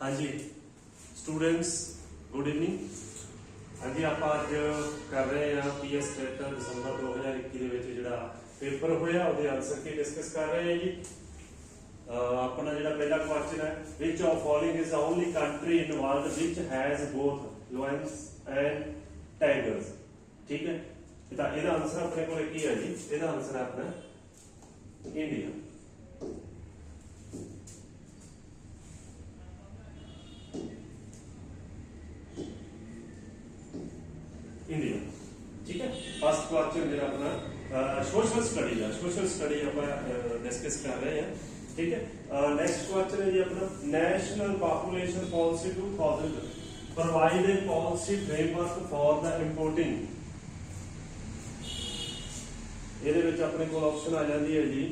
हाँ जी students good evening. हाँ जी आप अज कर रहे हैं PS टेट दिसंबर 2021 ਦੇ ਵਿੱਚ ਜਿਹੜਾ पेपर होया ਉਹਦੇ आंसर की डिस्कस कर रहे हैं जी। अपना ਜਿਹੜਾ ਪਹਿਲਾ क्वेश्चन है which of following is the only country in the world which has both lions and tigers। ठीक है ਤਾਂ ਇਹਦਾ ਆਨਸਰ ਆਪਣੇ ਕੋਲ ਕੀ ਹੈ ਜੀ, ਇਹਦਾ ਆਨਸਰ ਹੈ ਆਪਣਾ ਇੰਡੀਆ। इंडिया ठीक है। फर्स्ट क्वेश्चन जो अपना सोशल स्टडी है, सोशल स्टडी आप डिस्कस कर रहे हैं। ठीक है नेक्स्ट क्वेश्चन है जी अपना national population policy 2000 provide a policy framework for the importing. ਇਹਦੇ ਵਿੱਚ ਆਪਣੇ ਕੋਲ ਆਪਸ਼ਨ ਆ ਜਾਂਦੀ ਹੈ ਜੀ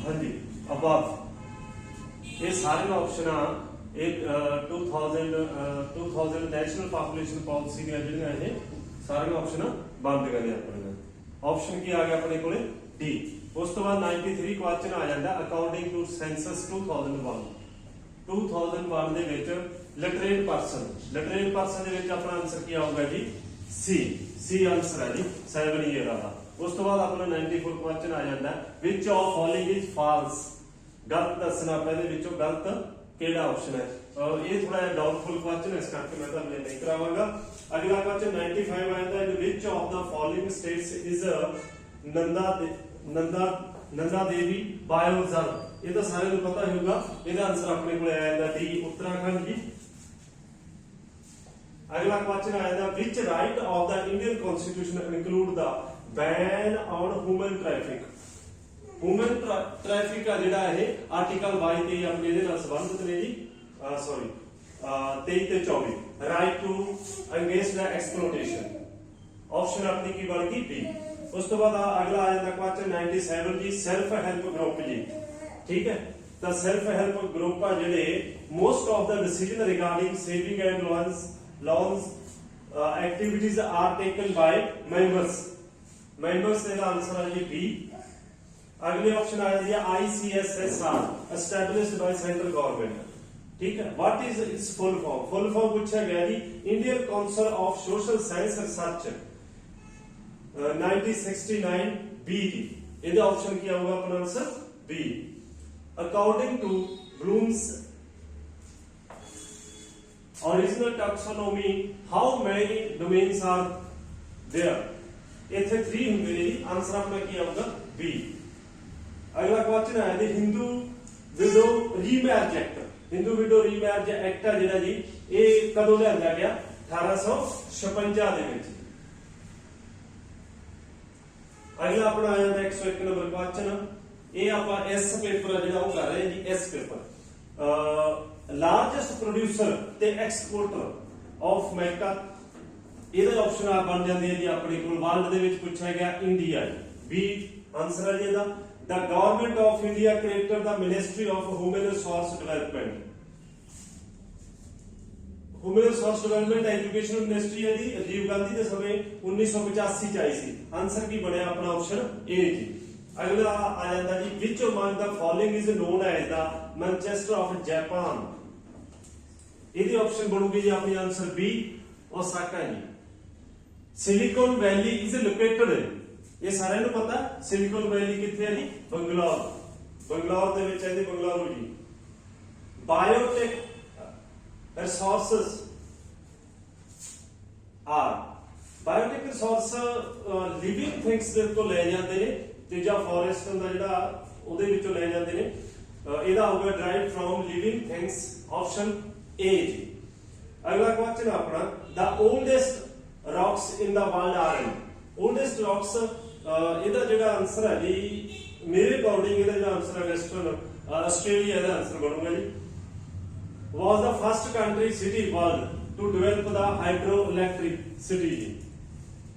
हाँ जी above ये सारे ऑप्शन 2000 नेशनल पॉपुलेशन पॉलिसी ਦੀਆਂ ਜਿਹੜੀਆਂ ਇਹ सारे ऑप्शन बंद करने अपने ऑप्शन की आ गया अपने को डी। उस तो बाद 93 क्वेश्चन आ जाता अकॉर्डिंग टू सेंसस 2001 ਦੇ ਵਿੱਚ ਲਿਟਰੇਟ ਪਰਸਨ ਦੇ ਵਿੱਚ ਆਪਣਾ ਆਨਸਰ ਕੀ ਆਊਗਾ ਜੀ सी आंसर है जी 7 ईयर वाला। उस तो बाद अपना 94 क्वेश्चन आ जाता which of following is false, गलत दसना पहले विचों गलत केड़ा ऑप्शन है। ये थोड़ा डाउटफुल क्वेश्चन है इस करके मैं तो नहीं करावांगा। अगला क्वेश्चन 95 आ जाता है which of the following states is Nanda Devi bioreserve. ये तो सारे को पता होगा, इसका आंसर अपने को आ जाता डी उत्तराखंड जी। अगला क्वेश्चन आ जाता which right of the Indian constitution include the ban on human traffic. Human traffic का जिहड़ा है आर्टिकल 22 अपने इहदे नाल संबंधित ने जी सॉरी 23 ते 24 right to against the exploitation. Option अपनी की बन गई बी। उस तो बाद अगला आ जाता क्वेश्चन 97 जी सेल्फ हेल्प ग्रुप जी। ठीक है तो सेल्फ हेल्प ग्रुप आ जिहड़े most of the decision regarding saving and loans activities are taken by members का आंसर है जी बी। अगले ऑप्शन आ जाती है ICSSR established by central government। ठीक है what is its full form पूछा गया जी Indian council of social science research 1969 B जी। ਇਹਦਾ ऑप्शन क्या होगा अपना answer B. According to Bloom's original taxonomy how many domains are there। इथे 3 होंगे जी, आंसर अपना क्या होगा बी। अगला क्वेश्चन है जी Hindu widow remarriage act. Hindu widow remarriage act है जेड़ा जी ये कदों लिया गया 1856 दे विच। अगला अपना आ जाता 101 नंबर क्वेश्चन। ये आप एस पेपर जेड़ा वो कर रहे हैं G S paper. Largest producer ते एक्सपोर्टर ऑफ मैका। ਇਹਦਾ ਆਪਸ਼ਨ ਆ ਬਣ ਜਾਂਦੀ ਹੈ ਜੀ ਆਪਣੇ ਕੋਲ ਵਰਲਡ ਦੇ ਵਿੱਚ ਪੁੱਛਿਆ ਗਿਆ ਇੰਡੀਆ ਬੀ ਆਨਸਰ ਹੈ ਜੀ ਇਹਦਾ। ਦ government of India created the ministry of human resource development. Human resource development education ministry ਹੈ ਜੀ ਰਾਜੀਵ ਗਾਂਧੀ ਦੇ ਸਮੇਂ 1985 ਚ ਆਈ ਸੀ। ਆਨਸਰ ਕੀ ਬਣਿਆ ਆਪਣਾ ਆਪਸ਼ਨ ਏ ਜੀ। अगला आ जाता जी which among the following is known as the Manchester of Japan. ਇਹਦੀ ਆਪਸ਼ਨ ਬਣੂਗੀ ਜੀ ਆਪਣੀ ਆਨਸਰ ਬੀ ओसाका जी। सिलिकॉन वैली इज लोकेटेड ये साਰਿਆਂ ਨੂੰ ਪਤਾ सिलिकॉन वैली ਕਿੱਥੇ ਹੈ ਜੀ ਬੰਗਲੌਰ ਦੇ ਵਿੱਚ ਹੈ ਜੀ ਬੰਗਲੌਰ ਜੀ। Biotech resources are biotech resource living things ਦੇ ਤੋਂ ਲੈ ਜਾਂਦੇ ਨੇ ਤੀਜਾ ਫੋਰੈਸਟ ਦਾ ਜਿਹੜਾ ਉਹਦੇ ਵਿੱਚੋਂ ਲੈ ਜਾਂਦੇ ਨੇ। ਇਹਦਾ ਹੋਊਗਾ derive from living things option A जी। अगला क्वेश्चन अपना the oldest rocks in the world are in. Oldest rocks ਇਹਦਾ ਜਿਹੜਾ ਆਨਸਰ ਹੈ ਜੀ ਮੇਰੇ ਅਕॉर्डिंग ਇਹਦਾ ਜਿਹੜਾ ਆਨਸਰ ਹੈ ਵੈਸਟਰਨ ਆਸਟ੍ਰੇਲੀਆ ਦਾ ਆਨਸਰ ਬਣੂਗਾ ਜੀ। was the first country city world to develop the hydroelectricity ji.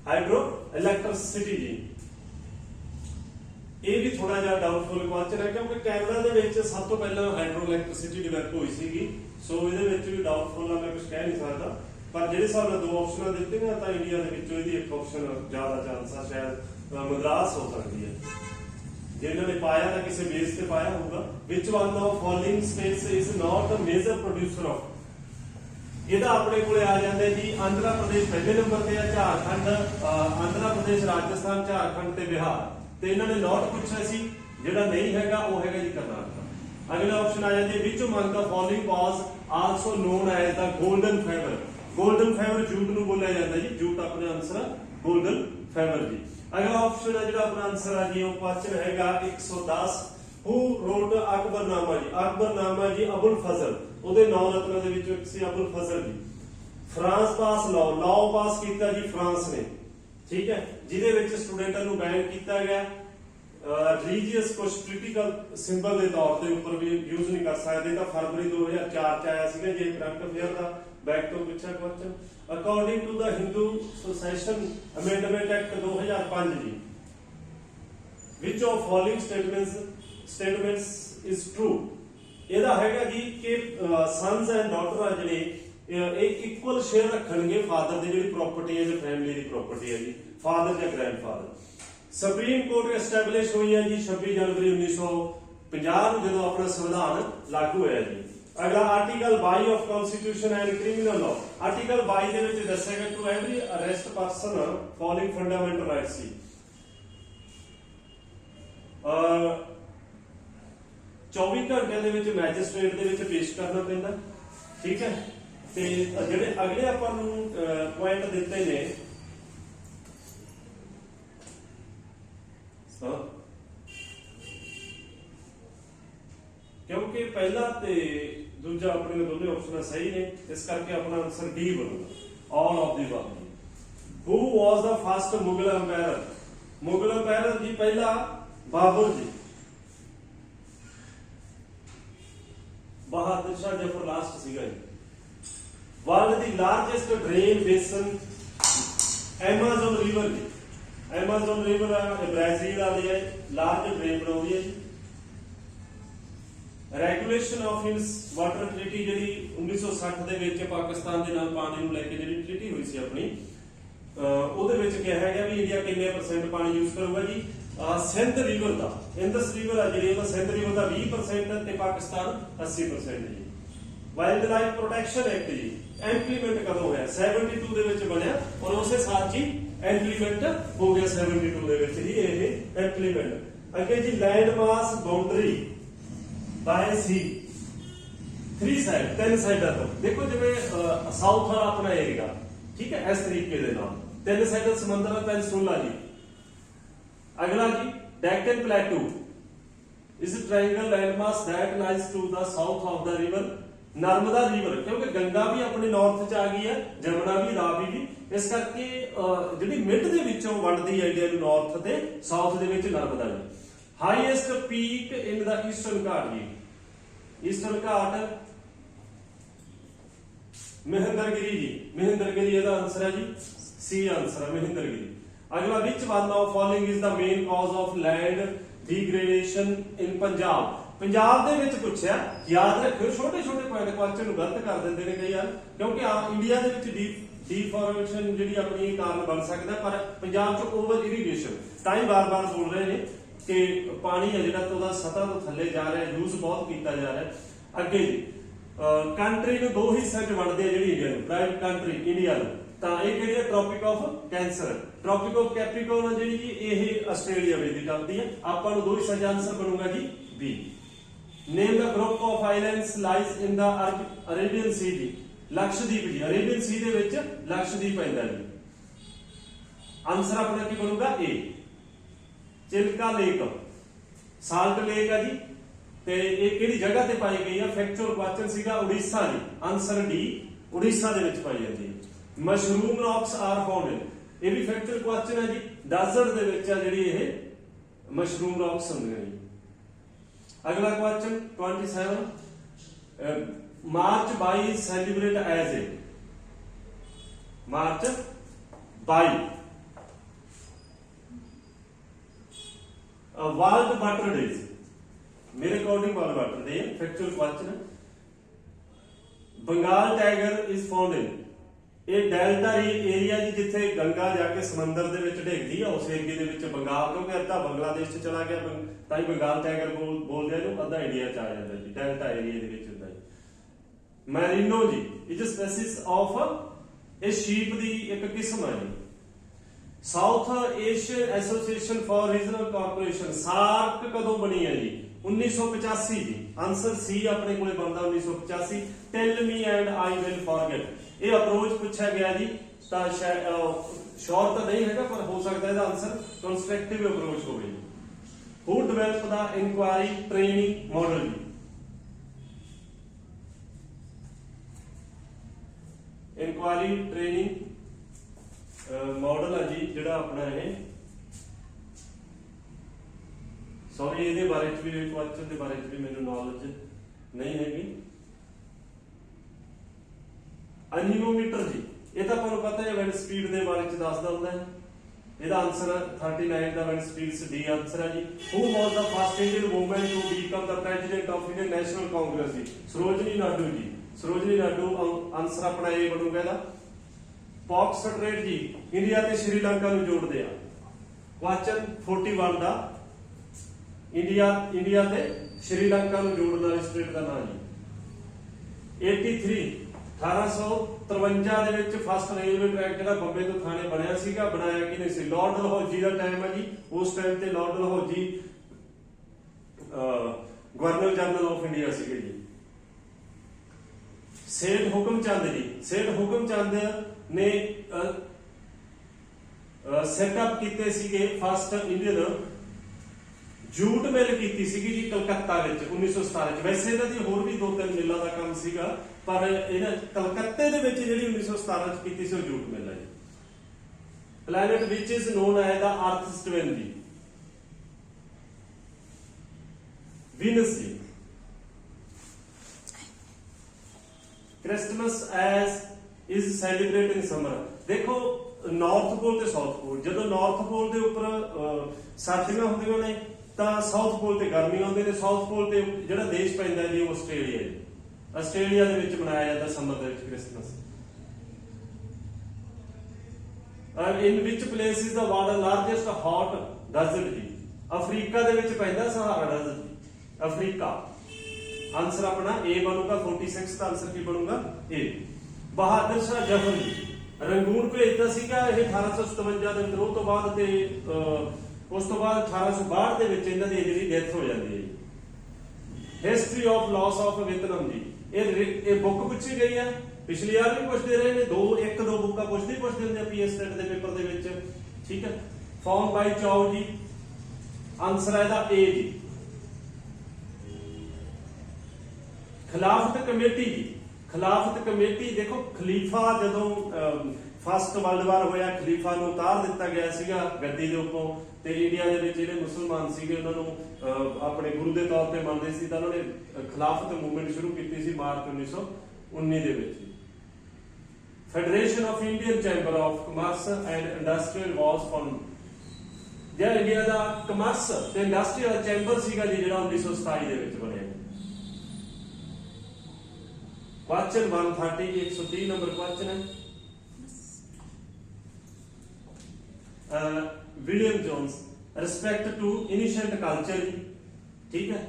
hydroelectricity जी। ਇਹ ਵੀ ਥੋੜਾ ਜਿਹਾ ਡਾਊਟਫੁਲ ਕੁਐਸਚਨ ਹੈ ਕਿਉਂਕਿ ਕੈਨੇਡਾ ਦੇ ਵਿੱਚ ਸਭ ਤੋਂ ਪਹਿਲਾਂ ਹਾਈਡਰੋ ਇਲੈਕਟ੍ਰਿਸਿਟੀ ਡਿਵੈਲਪ ਹੋਈ ਸੀਗੀ, ਸੋ ਇਹਦੇ ਵਿੱਚ ਵੀ ਡਾਊਟਫੁਲ ਆ, ਮੈਂ ਕੁਝ ਕਹਿ ਨਹੀਂ ਸਕਦਾ। ਪਰ ਜਿਹੜੇ ਹਿਸਾਬ ਨਾਲ ਦੋ ਆਪਸ਼ਨਾਂ ਦਿੱਤੀਆਂ ਤਾਂ ਇੰਡੀਆ ਦੇ ਵਿੱਚੋਂ ਇਹਦੀ ਇੱਕ ਆਪਸ਼ਨ ਜ਼ਿਆਦਾ ਚਾਂਸ ਆ ਸ਼ਾਇਦ ਮਦਰਾਸ ਹੋ ਸਕਦੀ ਹੈ। ਜੇ ਇਹਨਾਂ ਨੇ ਪਾਇਆ ਤਾਂ ਕਿਸੇ ਬੇਸ ਤੇ ਪਾਇਆ ਹੋਊਗਾ। Which one of following states is not a major producer of, ਇਹਦਾ ਆਪਣੇ ਕੋਲੇ ਆ ਜਾਂਦਾ ਜੀ ਆਂਧਰਾ ਪ੍ਰਦੇਸ਼ ਪਹਿਲੇ ਨੰਬਰ ਤੇ ਆ, ਝਾਰਖੰਡ, ਆਂਧਰਾ ਪ੍ਰਦੇਸ਼, ਰਾਜਸਥਾਨ, ਝਾਰਖੰਡ ਤੇ ਬਿਹਾਰ। ਤੇ ਇਹਨਾਂ ਨੇ ਨਾਟ ਪੁੱਛਿਆ ਸੀ, ਜਿਹੜਾ ਨਹੀਂ ਹੈਗਾ ਉਹ ਹੈਗਾ ਜੀ ਕਰਨਾਟਕ। ਅਗਲਾ ਆਪਸ਼ਨ ਆ ਜਾਂਦਾ which among the following was also known as the golden fibre. Golden fibre jute ਨੂੰ ਬੋਲਿਆ ਜਾਂਦਾ ਜੀ, ਜੂਟ ਆਪਣਾ ਆਨਸਰ ਆ 골ਡਨ ਫਾਈਬਰ ਜੀ। ਅਗਲਾ ਆਪਸ਼ਨ ਹੈ ਜਿਹੜਾ ਆਪਣਾ ਆਨਸਰ ਆ ਜੀ ਉਹ ਕੁਐਸਚਨ ਹੈਗਾ 110 ਹੂ ਰੋਟ ਅਕਬਰਨਾਮਾ ਜੀ। ਅਕਬਰਨਾਮਾ ਜੀ ਅਬੁਲ ਫਜ਼ਲ, ਉਹਦੇ 9 ਰਤਨਾਂ ਦੇ ਵਿੱਚੋਂ ਇੱਕ ਸੀ ਅਬੁਲ ਫਜ਼ਲ ਜੀ। ਫਰਾਂਸ ਪਾਸ ਲਾਅ ਪਾਸ ਕੀਤਾ ਜੀ ਫਰਾਂਸ ਨੇ, ਠੀਕ ਹੈ, ਜਿਹਦੇ ਵਿੱਚ ਸਟੂਡੈਂਟਾਂ ਨੂੰ ਬੈਨ ਕੀਤਾ ਗਿਆ। ਰਿਲੀਜੀਅਸ ਕੁਝ ਕ੍ਰਿਟੀਕਲ ਸਿੰਬਲ ਦੇ ਤੌਰ ਤੇ ਉੱਪਰ ਵੀ ਯੂਜ਼ ਨਹੀਂ ਕਰ ਸਕਦੇ। ਤਾਂ ਫਰਵਰੀ 2004 ਚ ਆਇਆ ਸੀਗਾ ਜੇ ਕਰੰਟ ਅਫੇਅਰ ਦਾ ਬੈਕ ਤੋਂ ਪਿੱਛਾ question. According to the Hindu succession amendment act 2005 ਜੀ, which of following statements is true. ਇਹਦਾ ਹੈਗਾ ਜੀ ਕਿ ਸਨਸ ਐਂਡ ਡਾਟਰ ਆ ਜਿਹੜੇ ਇਹ ਇਕੁਅਲ ਸ਼ੇਅਰ ਰੱਖਣਗੇ ਫਾਦਰ ਦੀ ਜਿਹੜੀ ਪ੍ਰਾਪਰਟੀ ਹੈ, ਜੋ ਫੈਮਿਲੀ ਦੀ ਪ੍ਰਾਪਰਟੀ ਹੈ ਜੀ, ਫਾਦਰ ਜਾਂ ਗ੍ਰੈਂਡਫਾਦਰ। ਸੁਪਰੀਮ ਕੋਰਟ ਐਸਟੈਬਲਿਸ਼ ਹੋਈ ਹੈ ਜੀ 26 ਜਨਵਰੀ 1950 ਨੂੰ, ਜਦੋਂ ਆਪਣਾ ਸੰਵਿਧਾਨ ਲਾਗੂ ਹੋਇਆ ਜੀ। ਅਗਲਾ article 22 of constitution and criminal law. Article 22 ਦੇ ਵਿੱਚ ਦੱਸਿਆ ਗਿਆ to every arrest person following fundamental rights ਸੀ। 24 ਘੰਟਿਆਂ ਦੇ ਵਿੱਚ ਮੈਜਿਸਟ੍ਰੇਟ ਦੇ ਵਿੱਚ ਪੇਸ਼ ਕਰਨਾ ਪੈਂਦਾ, ਠੀਕ ਹੈ। ਤੇ ਜਿਹੜੇ ਅਗਲੇ ਆਪਾਂ ਨੂੰ ਪੁਆਇੰਟ ਦਿੱਤੇ ਨੇ, ਕਿਉਂਕਿ ਪਹਿਲਾ ਤੇ ਦੂਜਾ ਆਪਣੇ ਦੋਨੇ ਆਪਸ਼ਨ ਸਹੀ ਨੇ, ਇਸ ਕਰਕੇ ਆਪਣਾ ਆਨਸਰ ਡੀ ਬਣੂਗਾ all of the above. Who was the first Mughal empire? Mughal empire ਜੀ ਪਹਿਲਾ ਬਾਬਰ ਜੀ। ਬਹਾਦਰ ਸ਼ਾਹ ਜ਼ਫਰ ਲਾਸਟ ਸੀਗਾ ਜੀ। ਵਰਲਡ ਦੀ ਲਾਰਜੈਸਟ ਡਰੇਨ ਬੇਸਨ ਐਮਾਜ਼ਨ ਰਿਵਰ ਜੀ। ਐਮਾਜ਼ਨ ਰਿਵਰ ਬ੍ਰਾਜ਼ੀਲ ਵਾਲੀ ਹੈ, ਲਾਰਜ ਡਰੇਨ ਬਣਾਉਂਦੀ ਹੈ ਜੀ। Regulation of Hills water treaty ਜਿਹੜੀ 1960 ਦੇ ਵਿੱਚ ਪਾਕਿਸਤਾਨ ਦੇ ਨਾਲ ਪਾਣੀ ਨੂੰ ਲੈ ਕੇ ਜਿਹੜੀ ਟ੍ਰੀਟੀ ਹੋਈ ਸੀ ਆਪਣੀ, ਉਹਦੇ ਵਿੱਚ ਕਿਹਾ ਗਿਆ ਵੀ ਇੰਡੀਆ ਕਿੰਨੇ % ਪਾਣੀ ਯੂਜ਼ ਕਰੂਗਾ ਜੀ। ਸਿੰਧ ਰਿਵਰ ਦਾ, ਇੰਦਸ ਰਿਵਰ ਆ ਜਿਹੜੀ ਉਹਦਾ ਸਿੰਧ ਰਿਵਰ ਦਾ 20% ਤੇ ਪਾਕਿਸਤਾਨ 80% ਜੀ। ਵਾਈਲਡ ਲਾਈਫ ਪ੍ਰੋਟੈਕਸ਼ਨ ਐਕਟ ਜੀ ਇੰਪਲੀਮੈਂਟ ਕਦੋਂ ਹੋਇਆ? 72 ਦੇ ਵਿੱਚ ਬਣਿਆ ਔਰ ਉਸੇ ਸਾਲ ਜੀ ਇੰਪਲੀਮੈਂਟ ਹੋ ਗਿਆ 72 ਦੇ ਵਿੱਚ ਹੀ ਇਹ ਇੰਪਲੀਮੈਂਟ। ਅੱਗੇ ਜੀ ਲੈਂਡ ਮਾਸ ਬਾਉਂਡਰੀ ਬਾਏ ਸੀ 3 ਸਾਈਡ, 3 ਸਾਈਡਾਂ ਤੋਂ ਦੇਖੋ, ਜਿਵੇਂ ਸਾਊਥ ਵਾਲਾ ਆਪਣਾ ਏਰੀਆ, ਠੀਕ ਹੈ, ਇਸ ਤਰੀਕੇ ਦੇ ਨਾਲ 3 ਸਾਈਡਾਂ ਸਮੁੰਦਰ ਦਾ ਪੈਨਸੂਲਾ ਜੀ। ਅਗਲਾ ਜੀ Deccan plateau is triangle landmass that lies to the south of the river Narmada river, ਕਿਉਂਕਿ ਗੰਗਾ ਵੀ ਆਪਣੇ ਨਾਰਥ ਚ ਆ ਗਈ ਹੈ, ਜਮਨਾ ਵੀ, ਰਾਵੀ ਵੀ, ਇਸ ਕਰਕੇ ਜਿਹੜੀ ਮਿਡ ਦੇ ਵਿੱਚੋਂ ਵੰਡਦੀ ਹੈ ਇੰਡੀਆ ਨੂੰ ਨਾਰਥ ਤੇ ਸਾਊਥ ਦੇ ਵਿੱਚ ਨਰਮਦਾ ਜੀ। ਹਾਈਐਸਟ ਪੀਕ ਇਨ ਦਾ ਈਸਟਰਨ ਘਾਟ ਜੀ। ਈਸਟਰਨ ਘਾਟ ਮਹਿੰਦਰਗਿਰੀ ਜੀ। ਮਹਿੰਦਰਗਿਰੀ ਇਹਦਾ ਆਨਸਰ ਹੈ ਜੀ, ਸੀ ਆਨਸਰ ਹੈ ਮਹਿੰਦਰਗਿਰੀ। ਅਗਲਾ which one of following is the main cause of land degradation in Punjab? Punjab ਦੇ ਵਿੱਚ ਪੁੱਛਿਆ, ਯਾਦ ਰੱਖਿਓ ਛੋਟੇ ਛੋਟੇ ਪੁਆਇੰਟ ਕੁਐਸਚਨ ਨੂੰ ਗਲਤ ਕਰ ਦਿੰਦੇ ਨੇ ਕਈ ਵਾਰ, ਕਿਉਂਕਿ ਇੰਡੀਆ ਦੇ ਵਿੱਚ ਡੀਫੋਰਮੇਸ਼ਨ ਜਿਹੜੀ ਆਪਣੀ ਕਾਰਨ ਬਣ ਸਕਦਾ, ਪਰ ਪੰਜਾਬ ਚ ਓਵਰ ਇਰੀਗੇਸ਼ਨ, ਤਾਂ ਹੀ ਬਾਰ-ਬਾਰ ਬੋਲ ਰਹੇ ਨੇ ਕਿ ਪਾਣੀ ਹੈ ਜਿਹੜਾ ਉਹਦਾ ਸਤਹ ਤੋਂ ਥੱਲੇ ਜਾ ਰਿਹਾ, ਯੂਜ਼ ਬਹੁਤ ਕੀਤਾ ਜਾ ਰਿਹਾ। ਅੱਗੇ ਜੀ ਕੰਟਰੀ ਨੂੰ ਦੋ ਹਿੱਸਿਆਂ 'ਚ ਵੰਡਦੇ ਆ ਜਿਹੜੀ ਇੰਡੀਆ ਨੂੰ, ਪ੍ਰਾਈਵੇਟ ਕੰਟਰੀ ਇੰਡੀਆ ਨੂੰ, ਤਾਂ ਇਹ ਕਿਹੜੀ ਹੈ? Tropic of cancer, tropic of capricorn ਜਿਹੜੀ ਜੀ ਇਹ ਆਸਟ੍ਰੇਲੀਆ ਵਿੱਚ ਦੀ ਟੱਪਦੀ ਹੈ। ਆਪਾਂ ਨੂੰ ਦੋ ਹਿੱਸਿਆਂ 'ਚ ਆਨਸਰ ਬਣੂਗਾ ਜੀ B. Name the group of islands lies in the Arabian sea ਜੀ। ਲਕਸ਼ਦੀਪ ਜੀ, ਅਰੇਬੀਅਨ ਸੀ ਦੇ ਵਿੱਚ ਲਕਸ਼ਦੀਪ ਪੈਂਦਾ ਜੀ। ਆਨਸਰ ਆਪਣਾ ਕੀ ਬਣੂਗਾ? ਏ। ਚਿਲਕਾ ਲੇਕ ਸਾਲਟ ਲੇਕ ਆ ਜੀ, ਤੇ ਇਹ ਕਿਹੜੀ ਜਗ੍ਹਾ ਤੇ ਪਾਈ ਗਈ ਆ? ਫੈਕਚੁਅਲ ਕੁਐਸਚਨ ਸੀਗਾ, ਉੜੀਸਾ ਜੀ। ਆਨਸਰ ਡੀ, ਉੜੀਸਾ ਦੇ ਵਿੱਚ ਪਾਈ ਜਾਂਦੀ ਹੈ। ਮਸ਼ਰੂਮ ਰੌਕਸ ਆਰ ਫਾਊਂਡ, ਇਹ ਵੀ ਫੈਕਚੁਅਲ ਕੁਐਸਚਨ ਹੈ ਜੀ, ਡੈਜ਼ਰਟ ਦੇ ਵਿੱਚ ਆ ਜਿਹੜੀ ਇਹ ਮਸ਼ਰੂਮ ਰੌਕਸ ਹੁੰਦੀਆਂ ਜੀ। ਅਗਲਾ question 27 March 22 celebrate as a? March 22 world water days, मेरे according world water day factual question. Bengal tiger is found in, ये डेल्टा एरिया जी जिथे गंगा जाके समंदर दे विच डिगदी है उस एरिया दे विच बंगाल, क्योंकि अद्धा बांग्लादेश च चला गया ताई बंगाल टाइगर बोलदे हैं, अद्धा इंडिया च आ जाता जी, डेल्टा एरिया दे विच हुंदा जी। मैरिनो जी is species of a sheep दी एक किस्म है जी। South Asian association for regional corporation, SAARC कदों बनी है जी? 1985 जी। आंसर सी अपने कोले बनदा 1985। Tell me and I will forget, ये अप्रोच पूछा गया जी, श्योर तो नहीं है पर हो सकता है आंसर कंस्ट्रक्टिव अप्रोच हो गई। Who develop the inquiry training model जी? इंक्वायरी ट्रेनिंग मॉडल है जी जिहड़ा अपना है, सॉरी ये बारे भी क्वेश्चन के बारे भी मैंने नॉलेज नहीं हैगी। एनीमोमीटर जी, ये तो आपको पता है विंड स्पीड के बारे में दसदा हुंदा है। इसका आंसर 39 का विंड स्पीड डी आंसर है जी। Who was the first Indian woman to become the president of Indian national congress जी? सरोजनी नायडू जी। सरोजनी नायडू आंसर अपना ए बनूगा इसदा। पॉक्स स्ट्रेट जी इंडिया ते श्रीलंका नूं जोड़दे आ, क्वेश्चन 41 दा इंडिया ते श्रीलंका नूं जोड़न वाली स्टेट का नाम जी। 83 1853 ਦੇ ਵਿੱਚ ਫਸਟ ਰੇਲਵੇ ਟਰੈਕ ਜਿਹੜਾ ਬੰਬੇ ਤੋਂ ਥਾਣੇ ਬਣਿਆ ਸੀਗਾ, ਬਣਾਇਆ ਕਿਹਨੇ ਸੀ? ਲਾਰਡ ਡਲਹੌਜੀ ਦਾ ਟਾਈਮ ਹੈ ਜੀ। ਉਸ ਟਾਈਮ ਤੇ Lord Dalhousie governor general of India ਸੀਗੇ ਜੀ। ਸੇਠ ਹੁਕਮ ਚੰਦ ਜੀ, ਸੇਠ ਹੁਕਮ ਚੰਦ ਨੇ ਸੈਟਅਪ ਕੀਤੇ ਸੀਗੇ ਫਸਟ ਇੰਡੀਅਨ ਜੂਟ ਮਿਲ ਕੀਤੀ ਸੀਗੀ ਜੀ ਕਲਕੱਤਾ ਵਿੱਚ 1917 ਚ। ਵੈਸੇ ਇਹਨਾਂ ਦੀ ਹੋਰ ਵੀ 2-3 ਮਿਲਾਂ ਦਾ ਕੰਮ ਸੀਗਾ, ਪਰ ਇਹਨਾਂ ਕਲਕੱਤੇ ਦੇ ਵਿੱਚ ਜਿਹੜੀ 1917 ਚ ਕੀਤੀ ਸੀ ਉਹ ਜੂਟ ਮਿਲ ਹੈ ਜੀ। Planet which is known as the earth twin ਜੀ? ਵੀਨਸ ਜੀ। Christmas as is celebrate in summer, देखो नॉर्थ पोल ते साउथ पोल, ਜਦੋਂ नॉर्थ पोल ਦੇ ਉੱਪਰ ਸਰਦੀਆਂ ਹੁੰਦੀਆਂ ਨੇ ਤਾਂ ਸਾਊਥ ਪੋਲ ਤੇ ਗਰਮੀ ਹੁੰਦੀ ਤੇ ਸਾਊਥ ਪੋਲ ਤੇ ਜਿਹੜਾ ਦੇਸ਼ ਪੈਂਦਾ ਜੀ ਉਹ ਆਸਟ੍ਰੇਲੀਆ ਹੈ। ਆਸਟ੍ਰੇਲੀਆ ਦੇ ਵਿੱਚ ਮਨਾਇਆ ਜਾਂਦਾ ਸਮਰ ਦੇ ਵਿੱਚ Christmas. In which place is the world largest hot desert ਜੀ? ਅਫਰੀਕਾ ਦੇ ਵਿੱਚ ਪੈਂਦਾ ਸਹਾਰਾ ਡੈਜ਼ਰਟ ਜੀ, ਅਫਰੀਕਾ। आंसर अपना ए बनूगा 46 का आंसर की बनूगा ए। बहादुर शाह जफर जी रंगून भेजता सीगा ਇਹ 1857 ਦੇ ਵਿਦਰੋਹ ਤੋਂ ਬਾਅਦ ਤੇ ਉਸ ਤੋਂ ਬਾਅਦ 1862 ਦੇ ਵਿੱਚ ਇਹਨਾਂ ਦੀ ਜਿਹੜੀ ਡੈਥ ਹੋ ਜਾਂਦੀ ਹੈ। ਹਿਸਟਰੀ ਆਫ ਲਾਸ ਆਫ ਵਿਤਨਮ ਜੀ, ਇਹ ਬੁੱਕ ਪੁੱਛੀ ਗਈ ਹੈ, ਪਿਛਲੀ ਵਾਰ ਵੀ ਪੁੱਛਦੇ ਰਹੇ ਨੇ, ਇੱਕ ਦੋ ਬੁੱਕਾਂ ਪੁੱਛਦੇ ਹੁੰਦੇ ਆ ਪੀਐਸ ਟੈਟ ਦੇ ਪੇਪਰ ਦੇ ਵਿੱਚ, ਠੀਕ ਹੈ। ਫਾਰਮ ਬਾਈ ਚਾਓ ਜੀ, ਆਂਸਰ ਹੈ ਇਹਦਾ ਏ ਜੀ। खिलाफत कमेटी जी, खिलाफत कमेटी देखो खलीफा जदों फस्ट वर्ल्ड वार होया खलीफा नूं उतार दिता गया सीगा गद्दी दे उत्तों ते इंडिया दे विच जिहड़े मुसलमान सीगे उन्हां नूं अपने गुरु दे तौर ते मनदे सी तां उन्हां ने खिलाफत मूवमेंट शुरू कीती सी मार्च 1919 दे विच। Federation of Indian chamber of commerce and industrial was found, ਜਿਹੜਾ ਇੰਡੀਆ ਦਾ ਕਮਰਸ ਤੇ ਇੰਡਸਟਰੀਅਲ ਚੈਂਬਰ ਸੀਗਾ ਜੀ ਜਿਹੜਾ 1927 ਦੇ ਵਿੱਚ ਬਣਿਆ। क्वेश्चन 130 130 नंबर क्वेश्चन है। William Jones respect to ancient culture, ठीक है।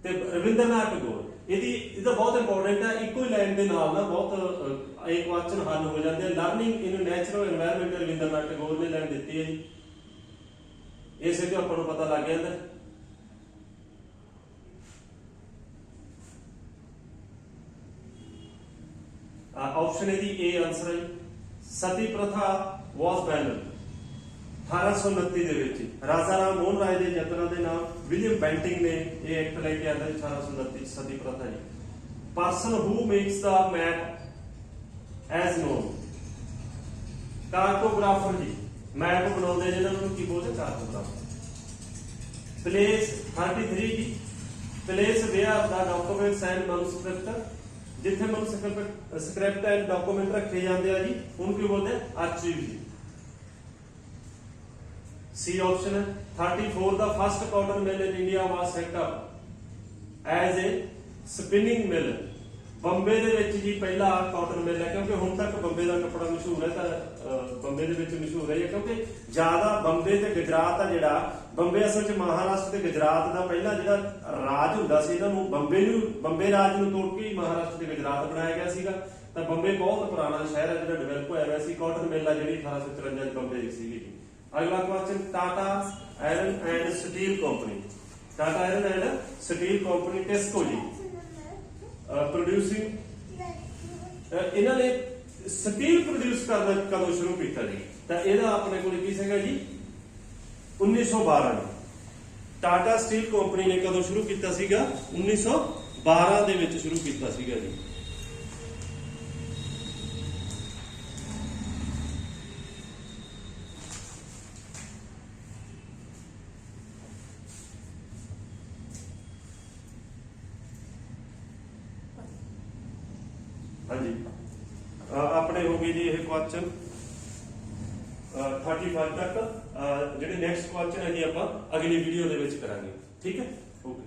ते रविंद्रनाथ टैगोर ਇਹਦਾ ਬਹੁਤ ਇੰਪੋਰਟੈਂਟ ਹੈ। ਇੱਕੋ ਹੀ ਲਾਈਨ ਦੇ ਨਾਲ ਨਾ ਬਹੁਤ ਇਹ ਕੁਐਸਚਨ ਹੱਲ ਹੋ ਜਾਂਦੇ ਆ। ਲਰਨਿੰਗ ਇਨ ਨੈਚੁਰਲ এনवायरमेंट ਰਵਿੰਦਰਨਾਥ ਟੈਗੋਰ ਨੇ ਲਾਈਨ ਦਿੱਤੀ ਹੈ ਜੀ, ਇਸੇ ਤੋਂ ਆਪਾਂ ਨੂੰ ਪਤਾ ਲੱਗ ਜਾਂਦਾ। ऑप्शन है जी ए आंसर है। सती प्रथा वाज बैन 1829 ਦੇ ਵਿੱਚ ਰਾਜਾ ਰਾਮ ਮੋਹਨ ਰਾਏ ਦੇ ਯਤਨਾਂ ਦੇ ਨਾਲ ਵਿਲੀਅਮ ਬੈਂਟਿੰਗ ਨੇ ਇਹ ਐਕਟ ਲੈ ਕੇ ਆਂਦਾ 1829 ਸਤੀ ਪ੍ਰਥਾ ਜੀ। Person who makes the map is known, cartographer ਜੀ, ਮੈਪ ਬਣਾਉਂਦੇ ਜਿਹਨਾਂ ਨੂੰ ਕੀ ਬੋਲਦੇ ਕਾਰਟੋਗ੍ਰਾਫਰ। प्लेस 33 जी, place where the documents and manuscript, जिथे मैन्युस्क्रिप्ट एंड डॉक्यूमेंट रखे जाते हैं जी उनको बोलते हैं आर्चीव जी। सी ऑप्शन है। 34 the first cotton mill in India was set up as a spinning mill. Bombay ਦੇ ਵਿੱਚ ਜੀ ਪਹਿਲਾ ਕਾਟਨ ਮਿਲ ਹੈ, ਕਿਉਂਕਿ ਹੁਣ ਤੱਕ ਬੰਬੇ ਦਾ ਕੱਪੜਾ ਮਸ਼ਹੂਰ ਹੈ, ਤਾਂ ਬੰਬੇ ਦੇ ਵਿੱਚ ਮਸ਼ਹੂਰ ਹੈ ਕਿਉਂਕਿ ਜ਼ਿਆਦਾ ਬੰਬੇ ਤੇ ਗੁਜਰਾਤ ਆ ਜਿਹੜਾ, ਬੰਬੇ ਅਸਲ 'ਚ ਮਹਾਰਾਸ਼ਟਰ ਤੇ ਗੁਜਰਾਤ ਦਾ ਪਹਿਲਾ ਜਿਹੜਾ ਰਾਜ ਹੁੰਦਾ ਸੀ, ਇਹਨਾਂ ਨੂੰ ਬੰਬੇ ਰਾਜ ਨੂੰ ਤੋੜ ਕੇ ਹੀ ਮਹਾਰਾਸ਼ਟਰ ਤੇ ਗੁਜਰਾਤ ਬਣਾਇਆ ਗਿਆ ਸੀਗਾ। ਤਾਂ ਬੰਬੇ ਬਹੁਤ ਪੁਰਾਣਾ ਸ਼ਹਿਰ ਹੈ ਜਿਹੜਾ ਡਿਵੈਲਪ ਹੋਇਆ ਹੋਇਆ ਸੀ। ਕਾਟਨ ਮਿਲ ਆ ਜਿਹੜੀ 1854 ਚ ਬੰਬੇ ਦੀ ਸੀਗੀ। ਅਗਲਾ question, Tata iron and steel company. Tata iron and steel company TISCO ਜੀ ਪ੍ਰੋਡਿਊਸਿੰਗ, ਇਹਨਾਂ ਨੇ ਸਟੀਲ ਪ੍ਰੋਡਿਊਸ ਕਰਨਾ ਕਦੋਂ ਸ਼ੁਰੂ ਕੀਤਾ ਜੀ? ਤਾਂ ਇਹਦਾ ਆਪਣੇ ਕੋਲ ਕੀ ਸੀਗਾ ਜੀ 1912 ਨੂੰ। ਟਾਟਾ ਸਟੀਲ ਕੰਪਨੀ ਨੇ ਕਦੋਂ ਸ਼ੁਰੂ ਕੀਤਾ ਸੀਗਾ? 1912 ਦੇ ਵਿੱਚ ਸ਼ੁਰੂ ਕੀਤਾ ਸੀਗਾ ਜੀ। ਹਾਂਜੀ ਆਪਣੇ ਹੋ ਗਏ ਜੀ ਇਹ ਕੁਐਸਚਨ 35 ਤੱਕ। ਜਿਹੜੇ ਨੈਕਸਟ ਕੁਐਸਚਨ ਹੈ ਜੀ ਆਪਾਂ ਅਗਲੀ ਵੀਡੀਓ ਦੇ ਵਿੱਚ ਕਰਾਂਗੇ। ਠੀਕ ਹੈ, ਓਕੇ।